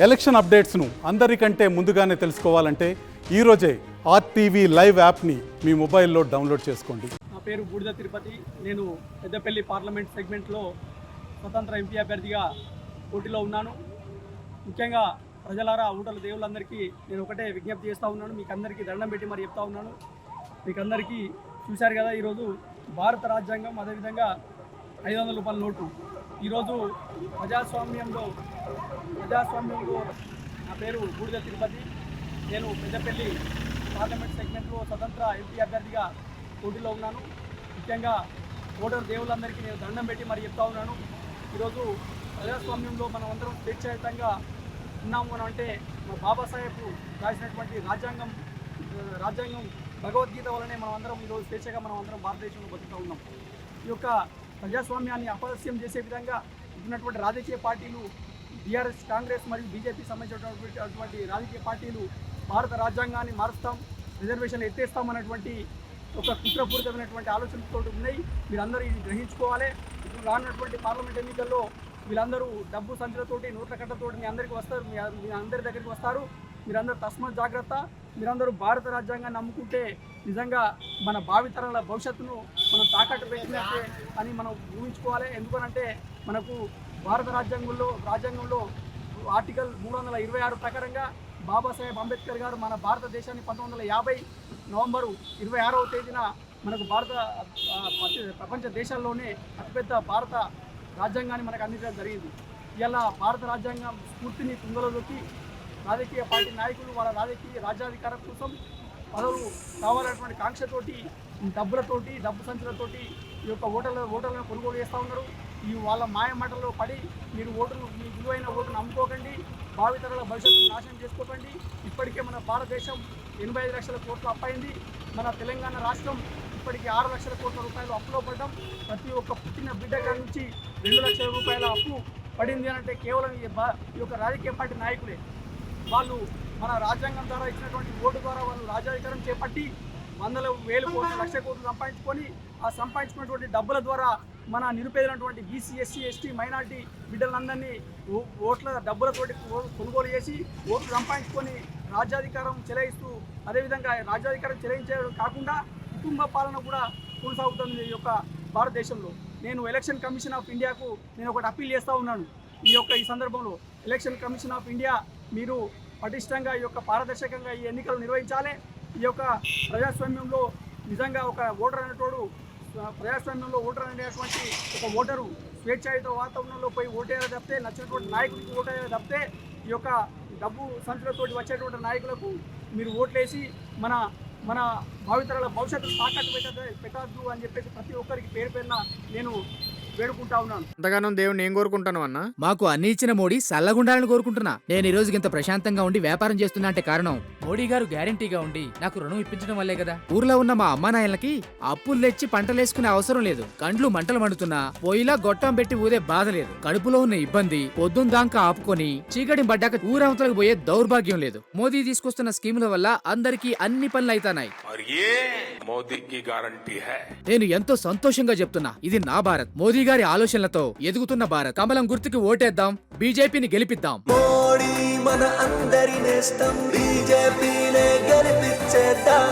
Election అప్డేట్స్ను అందరికంటే ముందుగానే తెలుసుకోవాలంటే ఈరోజే ఆర్టీవీ లైవ్ యాప్ని మీ మొబైల్లో డౌన్లోడ్ చేసుకోండి. నా పేరు బూడిద తిరుపతి. నేను పెద్దపల్లి పార్లమెంట్ సెగ్మెంట్లో స్వతంత్ర ఎంపీ అభ్యర్థిగా పోటీలో ఉన్నాను. ముఖ్యంగా ప్రజలారా, ఊటల దేవుళ్ళందరికీ నేను ఒకటే విజ్ఞప్తి చేస్తూ ఉన్నాను. మీకు అందరికీ దండం పెట్టి మరి చెప్తా ఉన్నాను. మీకు అందరికీ చూశారు కదా, ఈరోజు భారత రాజ్యాంగం, అదేవిధంగా 500 రూపాయల నోటు. ఈరోజు ప్రజాస్వామ్యంలో నా పేరు బూడిద తిరుపతి. నేను పెద్దపల్లి పార్లమెంట్ సెగ్మెంట్లో స్వతంత్ర ఎంపీ అభ్యర్థిగా పోటీలో ఉన్నాను. ముఖ్యంగా ఓటర్ దేవుళ్ళందరికీ నేను దండం పెట్టి మరి చెప్తా ఉన్నాను. ఈరోజు ప్రజాస్వామ్యంలో మనం అందరం స్వేచ్ఛాయుతంగా ఉన్నాము అని అంటే మన బాబాసాహెబ్ రాసినటువంటి రాజ్యాంగం భగవద్గీత వల్లనే మనం అందరం ఈరోజు స్వేచ్ఛగా మనం అందరం భారతదేశంలో బతుకుతూ ఉన్నాం. ఈ యొక్క ప్రజాస్వామ్యాన్ని అపహాస్యం చేసే విధంగా ఉన్నటువంటి రాజకీయ పార్టీలు, టీఆర్ఎస్, కాంగ్రెస్ మరియు బీజేపీ సంబంధించినటువంటి రాజకీయ పార్టీలు భారత రాజ్యాంగాన్ని మారుస్తాం, రిజర్వేషన్లు ఎత్తేస్తామన్నటువంటి ఒక కుట్రపూరితమైనటువంటి ఆలోచనతో ఉన్నాయి. మీరందరూ ఇది గ్రహించుకోవాలి. ఇప్పుడు రానున్నటువంటి పార్లమెంట్ ఎన్నికల్లో వీళ్ళందరూ డబ్బు సంచులతోటి, నోట్ల కట్టతోటి మీ అందరికీ వస్తారు, మీ అందరి దగ్గరికి వస్తారు. మీరందరూ తస్మాత్ జాగ్రత్త. మీరందరూ భారత రాజ్యాంగాన్ని నమ్ముకుంటే నిజంగా మన భావితరాల భవిష్యత్తును మనం తాకట్టు పెట్టినట్టే అని మనం ఊహించుకోవాలి. ఎందుకనంటే మనకు భారత రాజ్యాంగంలో ఆర్టికల్ 326 ప్రకారంగా బాబాసాహెబ్ అంబేద్కర్ గారు మన భారతదేశాన్ని 1950 నవంబరు 26వ తేదీన మనకు ప్రపంచ దేశాల్లోనే అతిపెద్ద భారత రాజ్యాంగాన్ని మనకు అందించడం జరిగింది. ఇలా భారత రాజ్యాంగం స్ఫూర్తిని తుంగలోకి రాజకీయ పార్టీ నాయకులు వాళ్ళ రాజ్యాధికారం కోసం పదవులు కావాలన్నటువంటి కాంక్షతోటి, డబ్బు సంచులతోటి ఈ యొక్క ఓటర్లను కొనుగోలు చేస్తూ ఉన్నారు. ఈ వాళ్ళ మాయ మాటల్లో పడి మీరు మీ విలువైన ఓటును అమ్ముకోకండి, భావితరాల భవిష్యత్తును నాశనం చేసుకోకండి. ఇప్పటికే మన భారతదేశం 85 లక్షల కోట్లు అప్పయింది. మన తెలంగాణ రాష్ట్రం ఇప్పటికీ 6 లక్షల కోట్ల రూపాయలు అప్పులో పడ్డాం. ప్రతి ఒక్క పుట్టిన బిడ్డ కాడి నుంచి 2 లక్షల రూపాయల అప్పు పడింది అని అంటే కేవలం ఈ యొక్క రాజకీయ పార్టీ నాయకులే. వాళ్ళు మన రాజ్యాంగం ద్వారా ఇచ్చినటువంటి ఓటు ద్వారా వాళ్ళు రాజ్యాధికారం చేపట్టి 100,000 కోట్లు, 1,00,000 కోట్లు సంపాదించుకొని ఆ సంపాదించుకున్నటువంటి డబ్బుల ద్వారా మన నిరుపేదైనటువంటి బీసీ, ఎస్సీ, ఎస్టీ, మైనారిటీ బిడ్డలందరినీ ఓట్ల డబ్బులతోటి కొనుగోలు చేసి ఓట్లు సంపాదించుకొని రాజ్యాధికారం చెలాయిస్తూ, అదేవిధంగా రాజ్యాధికారం చెలాయించడం కాకుండా కుటుంబ పాలన కూడా కొనసాగుతుంది ఈ యొక్క భారతదేశంలో. నేను ఎలక్షన్ కమిషన్ ఆఫ్ ఇండియాకు నేను ఒకటి అప్పీల్ చేస్తూ ఉన్నాను. ఈ సందర్భంలో ఎలక్షన్ కమిషన్ ఆఫ్ ఇండియా మీరు పటిష్టంగా ఈ యొక్క పారదర్శకంగా ఈ ఎన్నికలు నిర్వహించాలి. ఈ యొక్క ప్రజాస్వామ్యంలో నిజంగా ఒక ఓటర్ అనేటువంటి ఒక ఓటరు స్వేచ్ఛాయుత వాతావరణంలో పోయి ఓటేయాలి తప్పితే, నచ్చినటువంటి నాయకుడికి ఓటేయాలి తప్పితే ఈ యొక్క డబ్బు సంచులతోటి వచ్చేటువంటి నాయకులకు మీరు ఓట్లేసి మన భావితరాల భవిష్యత్తు తాకట్టు పెట్టద్దు అని చెప్పేసి ప్రతి ఒక్కరికి పేరు పేరున నేను వేడుకుంటా ఉన్నాను. అంతగానం దేవుడిని ఏం కోరుకుంటాను అన్న? మాకు అన్ని ఇచ్చిన మోడీ సల్లగుండాలని కోరుకుంటున్నా. నేను ఈ రోజుకి ఇంత ప్రశాంతంగా ఉండి వ్యాపారం చేస్తున్నా అంటే కారణం మోడీ గారు గ్యారంటీగా ఉండి నాకు రుణం ఇప్పించడం వల్లే కదా. ఊర్లో ఉన్న మా అమ్మానాయలకి అప్పులు తెచ్చి పంటలేసుకునే అవసరం లేదు. కండ్లు మంటలు మండుతున్నా పోయిలా గొట్టం పెట్టి ఊదే బాధ లేదు. కడుపులో ఉన్న ఇబ్బంది పొద్దుందాకా ఆపుకొని చీకటి పడ్డాక ఊరవతలకు పోయే దౌర్భాగ్యం లేదు. మోదీ తీసుకొస్తున్న స్కీముల వల్ల అందరికీ అన్ని పనులు అయితానాయి. నేను ఎంతో సంతోషంగా చెప్తున్నా, ఇది నా భారత్. మోదీ గారి ఆలోచనలతో ఎదుగుతున్న భారత్. కమలం గుర్తుకి ఓటేద్దాం, బీజేపీని గెలిపిద్దాం. మోడీ మన అందరి నేస్తం, బీజేపీనే గెలిపించేద్దాం.